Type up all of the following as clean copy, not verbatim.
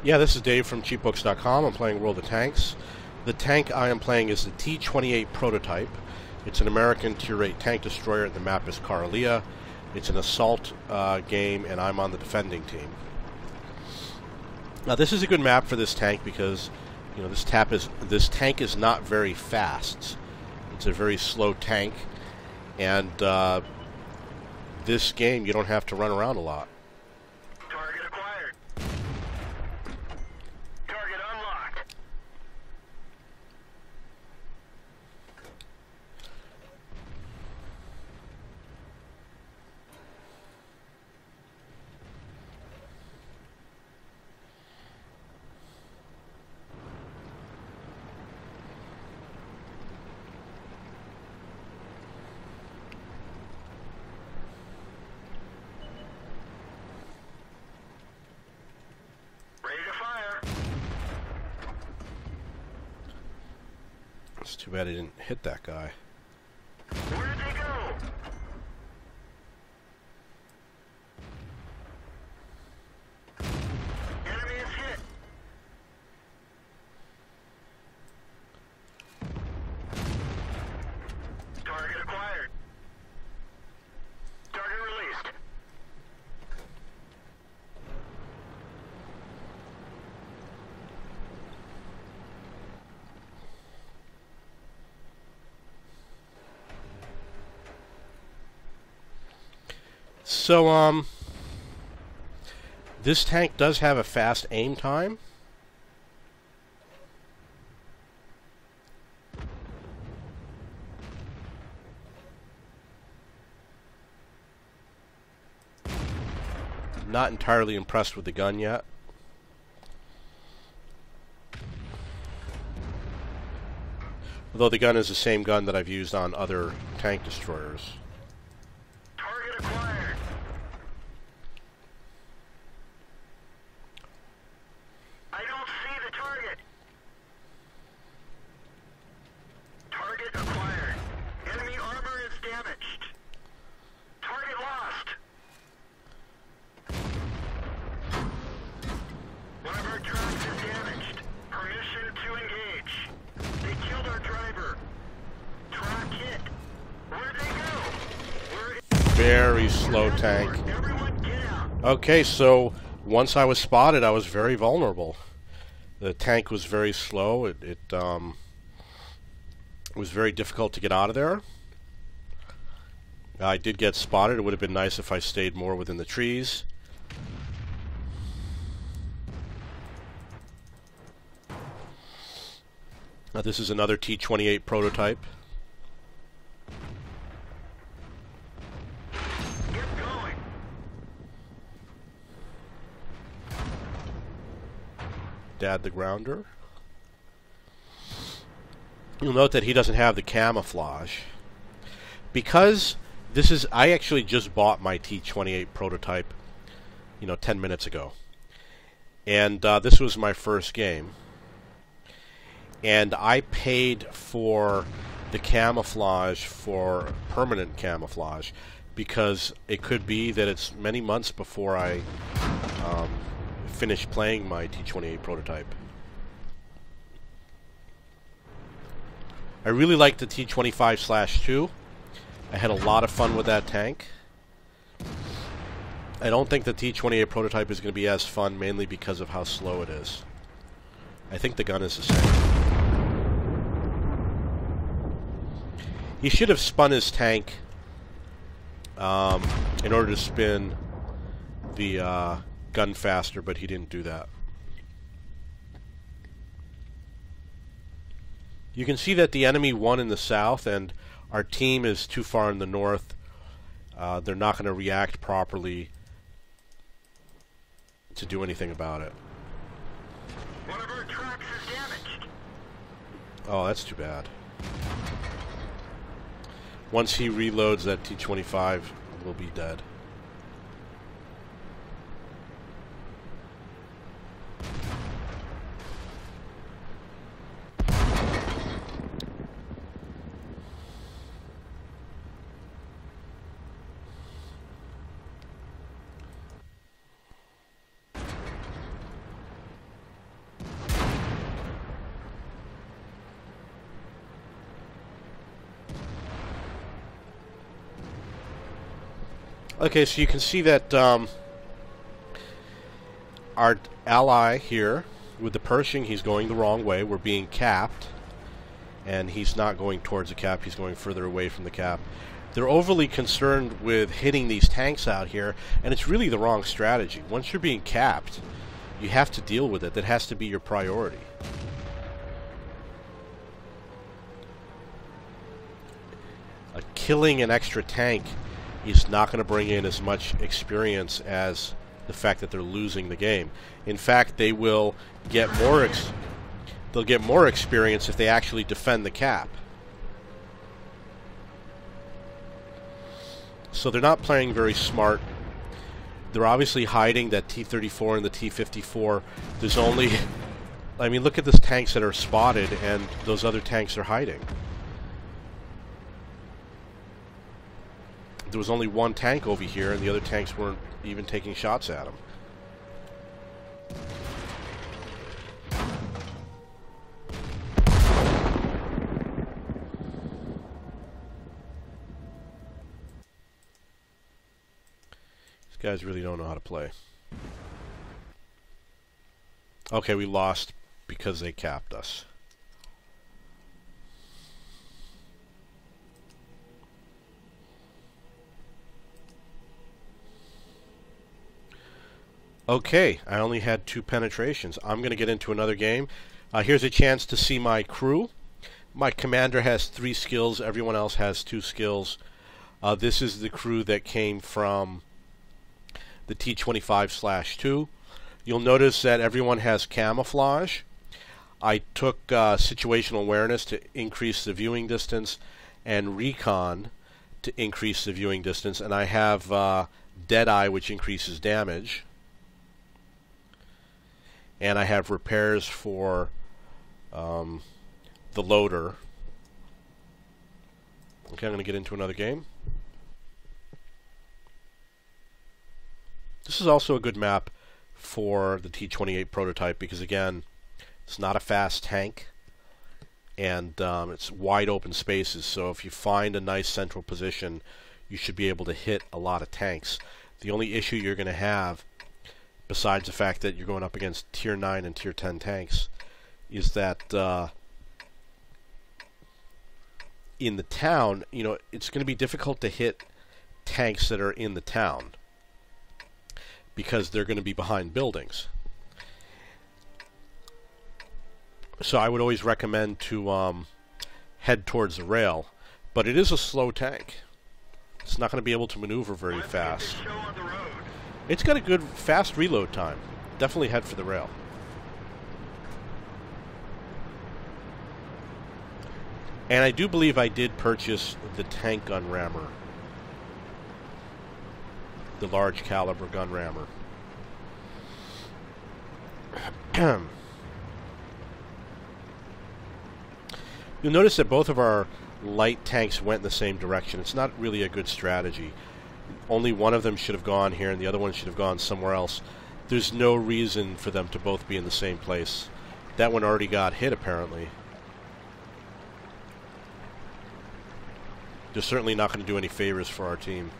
Yeah, this is Dave from cheapbooks.com. I'm playing World of Tanks. The tank I am playing is the T28 Prototype. It's an American Tier 8 tank destroyer, and the map is Karelia. It's an assault game, and I'm on the defending team. Now, this is a good map for this tank because, you know, this tank is not very fast. It's a very slow tank, and this game you don't have to run around a lot. Target acquired. Target unlocked. It's too bad I didn't hit that guy. Where did they go? Enemy is hit. Target acquired. Target released. So, this tank does have a fast aim time. Not entirely impressed with the gun yet. Although the gun is the same gun that I've used on other tank destroyers. Target acquired. I don't see the target. Target acquired. Enemy armor is damaged. Target lost. One of our trucks is damaged. Permission to engage. They killed our driver. Truck hit. Where'd they go? We're in Very slow tank. Everyone get out. Okay, so once I was spotted, I was very vulnerable. The tank was very slow. It was very difficult to get out of there. I did get spotted. It would have been nice if I stayed more within the trees. Now, this is another T28 prototype. Get going. Dad the Grounder. You'll note that he doesn't have the camouflage. Because this is... I actually just bought my T28 prototype, 10 minutes ago. And this was my first game. And I paid for the camouflage, for permanent camouflage, because it could be that it's many months before I finish playing my T28 prototype. I really like the T25/2. I had a lot of fun with that tank. I don't think the T28 prototype is going to be as fun, mainly because of how slow it is. I think the gun is the same. He should have spun his tank in order to spin the gun faster, but he didn't do that. You can see that the enemy won in the south, and our team is too far in the north. They're not going to react properly to do anything about it. One of our trucks is damaged. Oh, that's too bad. Once he reloads, that T25 will be dead. Okay, so you can see that our ally here, with the Pershing, he's going the wrong way. We're being capped, and he's not going towards the cap. He's going further away from the cap. They're overly concerned with hitting these tanks out here, and it's really the wrong strategy. Once you're being capped, you have to deal with it. That has to be your priority. Killing an extra tank is not going to bring in as much experience as the fact that they're losing the game. In fact, they will get more they'll get more experience if they actually defend the cap. So they're not playing very smart. They're obviously hiding that T-34 and the T-54. There's only... I mean, look at the tanks that are spotted, and those other tanks are hiding. There was only one tank over here, and the other tanks weren't even taking shots at him. These guys really don't know how to play. Okay, we lost because they capped us. Okay, I only had 2 penetrations. I'm going to get into another game. Here's a chance to see my crew. My commander has 3 skills. Everyone else has 2 skills. This is the crew that came from the T25/2. You'll notice that everyone has camouflage. I took situational awareness to increase the viewing distance and recon to increase the viewing distance. And I have Deadeye, which increases damage. And I have repairs for the loader. Okay, I'm going to get into another game. This is also a good map for the T28 Prototype because, again, it's not a fast tank. And it's wide open spaces. So if you find a nice central position, you should be able to hit a lot of tanks. The only issue you're going to have, besides the fact that you're going up against Tier 9 and Tier 10 tanks, is that in the town, you know, it's going to be difficult to hit tanks that are in the town because they're going to be behind buildings. So I would always recommend to head towards the rail, but it is a slow tank. It's not going to be able to maneuver very fast. It's got a good fast reload time. Definitely head for the rail. And I do believe I did purchase the tank gun rammer. The large caliber gun rammer. You'll notice that both of our light tanks went in the same direction. It's not really a good strategy. Only one of them should have gone here and the other one should have gone somewhere else. There's no reason for them to both be in the same place. That one already got hit, apparently. They're certainly not going to do any favors for our team.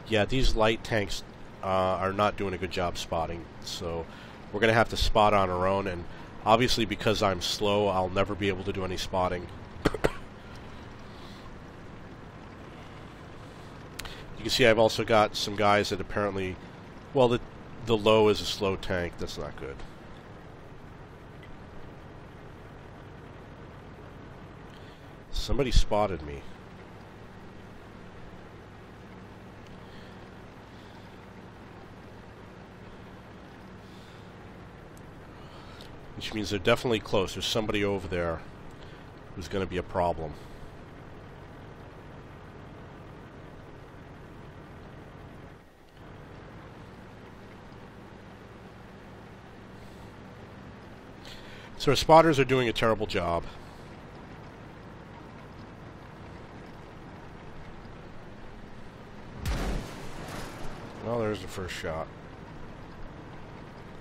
Yeah, these light tanks are not doing a good job spotting, so we're going to have to spot on our own, and obviously because I'm slow, I'll never be able to do any spotting. You can see I've also got some guys that apparently, well, the low is a slow tank. That's not good. Somebody spotted me. Which means they're definitely close. There's somebody over there who's going to be a problem. So our spotters are doing a terrible job. Oh, there's the first shot.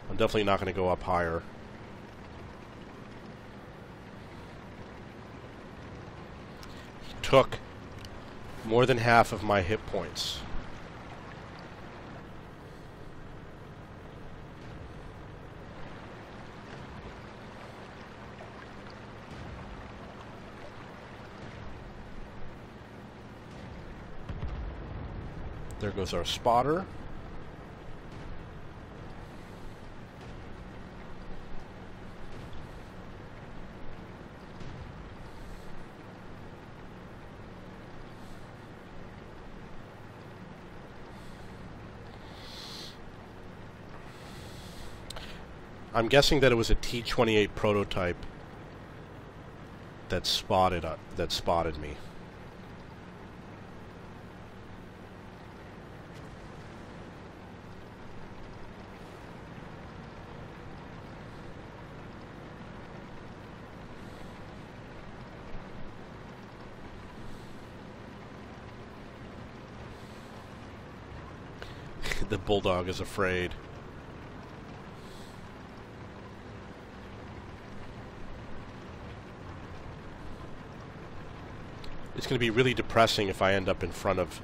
I'm definitely not going to go up higher. He took more than half of my hit points. There goes our spotter. I'm guessing that it was a T28 prototype that spotted me. The bulldog is afraid. It's going to be really depressing if I end up in front of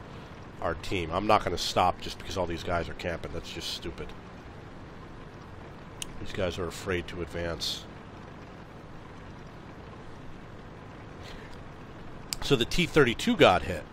our team. I'm not going to stop just because all these guys are camping. That's just stupid. These guys are afraid to advance. So the T-32 got hit.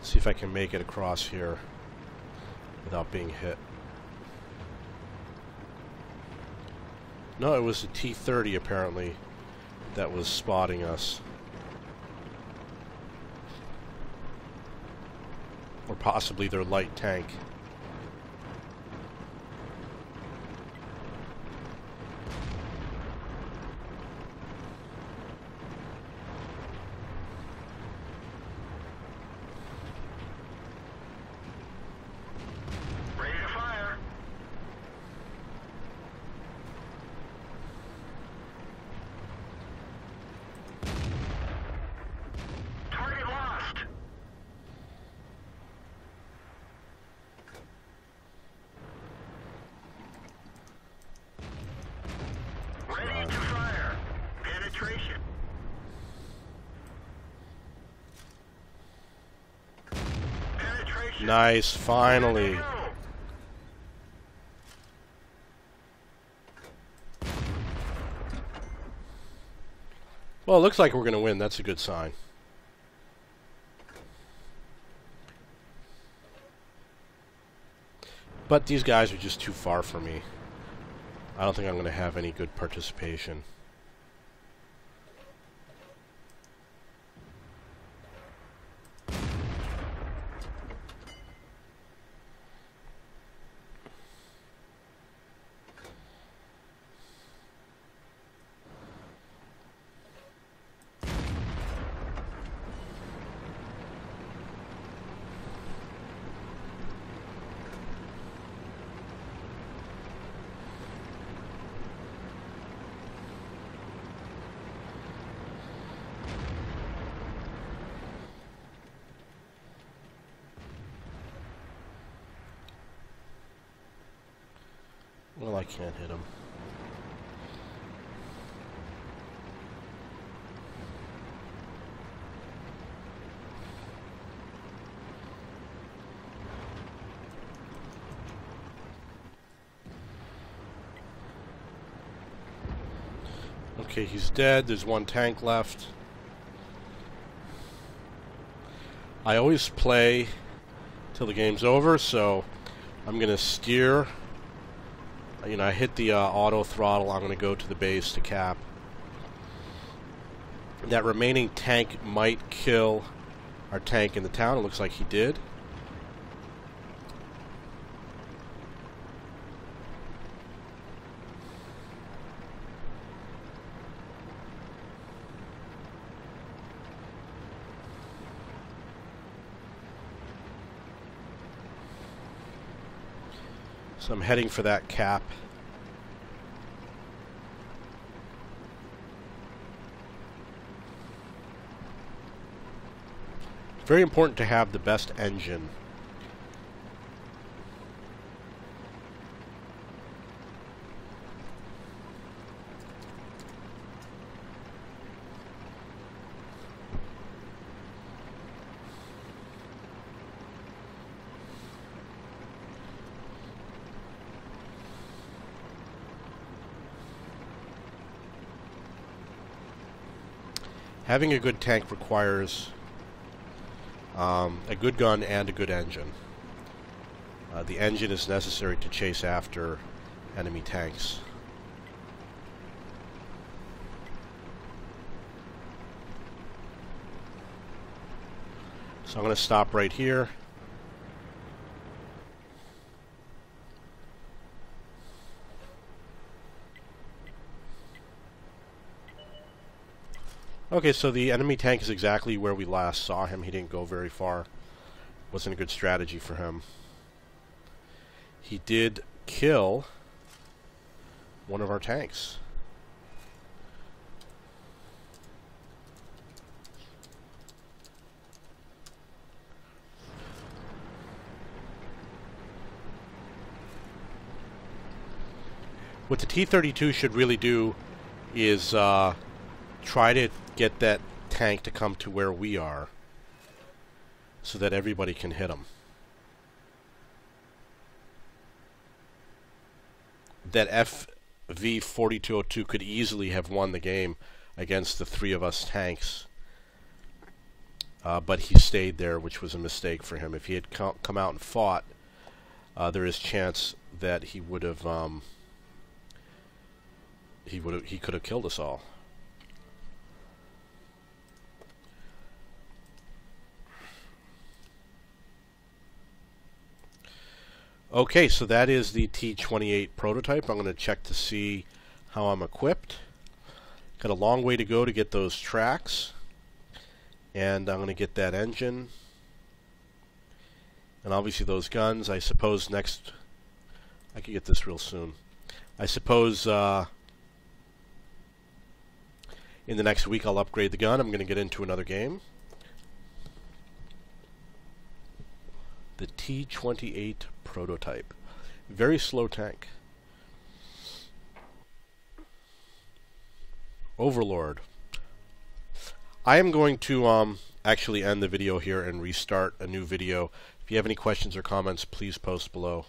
See if I can make it across here without being hit. No, it was a T-30 apparently that was spotting us. Or possibly their light tank. Nice, finally. Well, it looks like we're going to win. That's a good sign. But these guys are just too far for me. I don't think I'm going to have any good participation. Well, I can't hit him. Okay, he's dead. There's one tank left. I always play till the game's over, so I'm going to steer. You know, I hit the auto throttle. I'm going to go to the base to cap. That remaining tank might kill our tank in the town. It looks like he did. So I'm heading for that cap. Very important to have the best engine. Having a good tank requires a good gun and a good engine. The engine is necessary to chase after enemy tanks. So I'm going to stop right here. Okay, so the enemy tank is exactly where we last saw him. He didn't go very far. Wasn't a good strategy for him. He did kill one of our tanks. What the T-32 should really do is try to get that tank to come to where we are so that everybody can hit him. That FV-4202 could easily have won the game against the three of us tanks, but he stayed there, which was a mistake for him. If he had come out and fought, there is chance that he would have he could have killed us all. Okay, so that is the T28 Prototype. I'm going to check to see how I'm equipped. Got a long way to go to get those tracks. And I'm going to get that engine. And obviously those guns. I suppose next... I could get this real soon. I suppose in the next week I'll upgrade the gun. I'm going to get into another game. The T28 Prototype. Very slow tank. Overlord. I am going to actually end the video here and restart a new video. If you have any questions or comments, please post below.